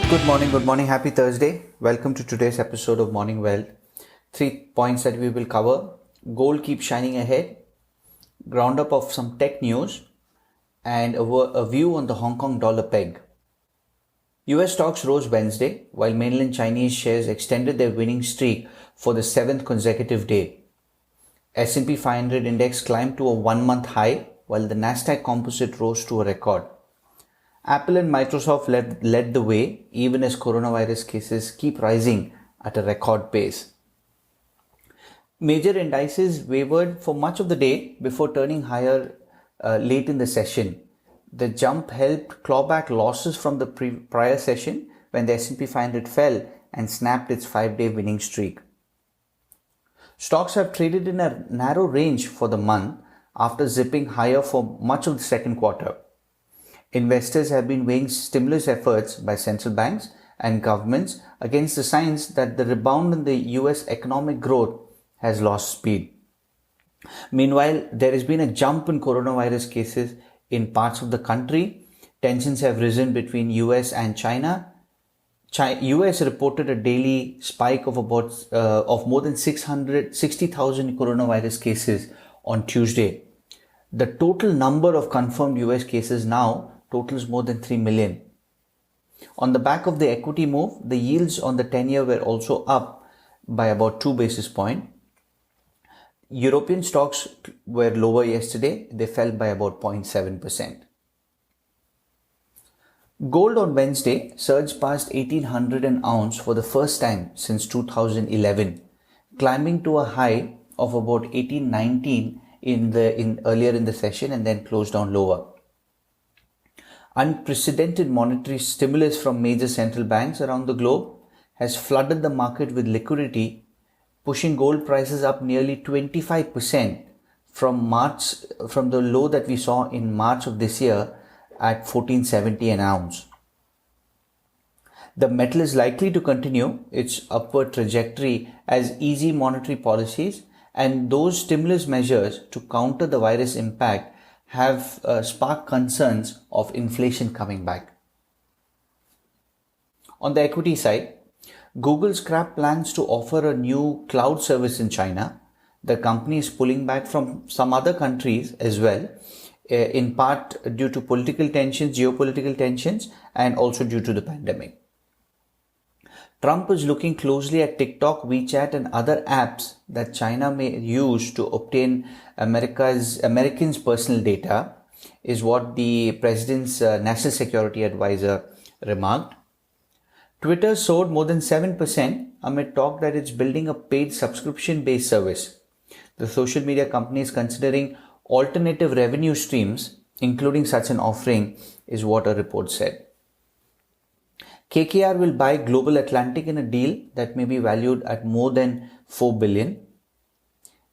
Good morning, happy Thursday. Welcome to today's episode of Morning Wealth. 3 points that we will cover. Gold keeps shining ahead, ground up of some tech news, and a view on the Hong Kong dollar peg. US stocks rose Wednesday, while mainland Chinese shares extended their winning streak for the 7th consecutive day. S&P 500 index climbed to a 1-month high, while the Nasdaq Composite rose to a record. Apple and Microsoft led the way, even as coronavirus cases keep rising at a record pace. Major indices wavered for much of the day before turning higher late in the session. The jump helped claw back losses from the prior session when the S&P 500 fell and snapped its 5-day winning streak. Stocks have traded in a narrow range for the month after zipping higher for much of the second quarter. Investors have been weighing stimulus efforts by central banks and governments against the signs that the rebound in the US economic growth has lost speed. Meanwhile, there has been a jump in coronavirus cases in parts of the country. Tensions have risen between US and China. US reported a daily spike of more than 60,000 coronavirus cases on Tuesday. The total number of confirmed US cases now totals more than 3 million. On the back of the equity move, the yields on the 10-year were also up by about 2 basis points. European stocks were lower yesterday. They fell by about 0.7%. Gold on Wednesday surged past 1800 an ounce for the first time since 2011, climbing to a high of about 1819 earlier in the session and then closed down lower. Unprecedented monetary stimulus from major central banks around the globe has flooded the market with liquidity, pushing gold prices up nearly 25% from the low that we saw in March of this year at 1470 an ounce. The metal is likely to continue its upward trajectory as easy monetary policies and those stimulus measures to counter the virus impact have sparked concerns of inflation coming back. On the equity side, Google scrapped plans to offer a new cloud service in China. The company is pulling back from some other countries as well, in part due to geopolitical tensions, and also due to the pandemic. Trump is looking closely at TikTok, WeChat, and other apps that China may use to obtain Americans' personal data, is what the president's national security advisor remarked. Twitter soared more than 7% amid talk that it's building a paid subscription-based service. The social media company is considering alternative revenue streams, including such an offering, is what a report said. KKR will buy Global Atlantic in a deal that may be valued at more than $4 billion.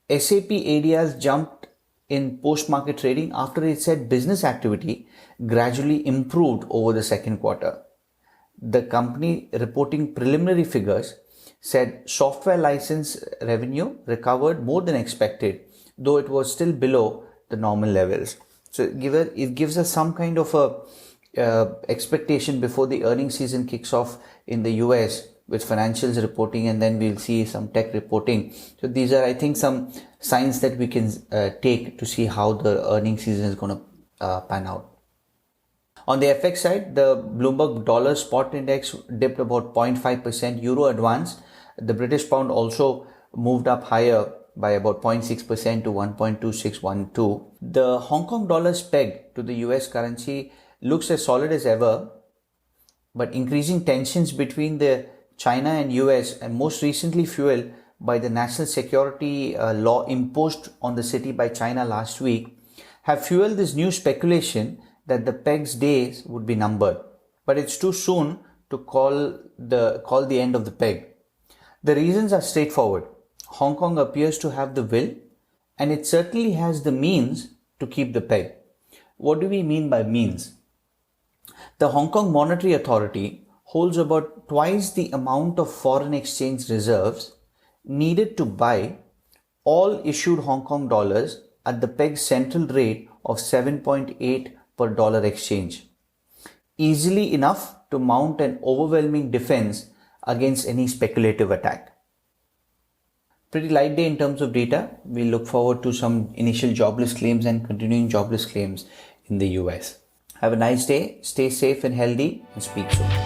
SAP ADRs jumped in post-market trading after it said business activity gradually improved over the second quarter. The company, reporting preliminary figures, said software license revenue recovered more than expected, though it was still below the normal levels. So it gives us some kind of a expectation before the earnings season kicks off in the US with financials reporting, and then we'll see some tech reporting. So these are, I think, some signs that we can take to see how the earnings season is going to pan out. On the FX side, the Bloomberg dollar spot index dipped about 0.5%. Euro advanced. The British pound also moved up higher by about 0.6% to 1.2612. The Hong Kong dollar's peg to the US currency looks as solid as ever, but increasing tensions between the China and US, and most recently fueled by the national security law imposed on the city by China last week, have fueled this new speculation that the peg's days would be numbered. But it's too soon to call the end of the peg. The reasons are straightforward. Hong Kong appears to have the will, and it certainly has the means to keep the peg. What do we mean by means? The Hong Kong Monetary Authority holds about twice the amount of foreign exchange reserves needed to buy all issued Hong Kong dollars at the peg central rate of 7.8 per dollar exchange. Easily enough to mount an overwhelming defense against any speculative attack. Pretty light day in terms of data. We look forward to some initial jobless claims and continuing jobless claims in the US. Have a nice day, stay safe and healthy, and speak soon.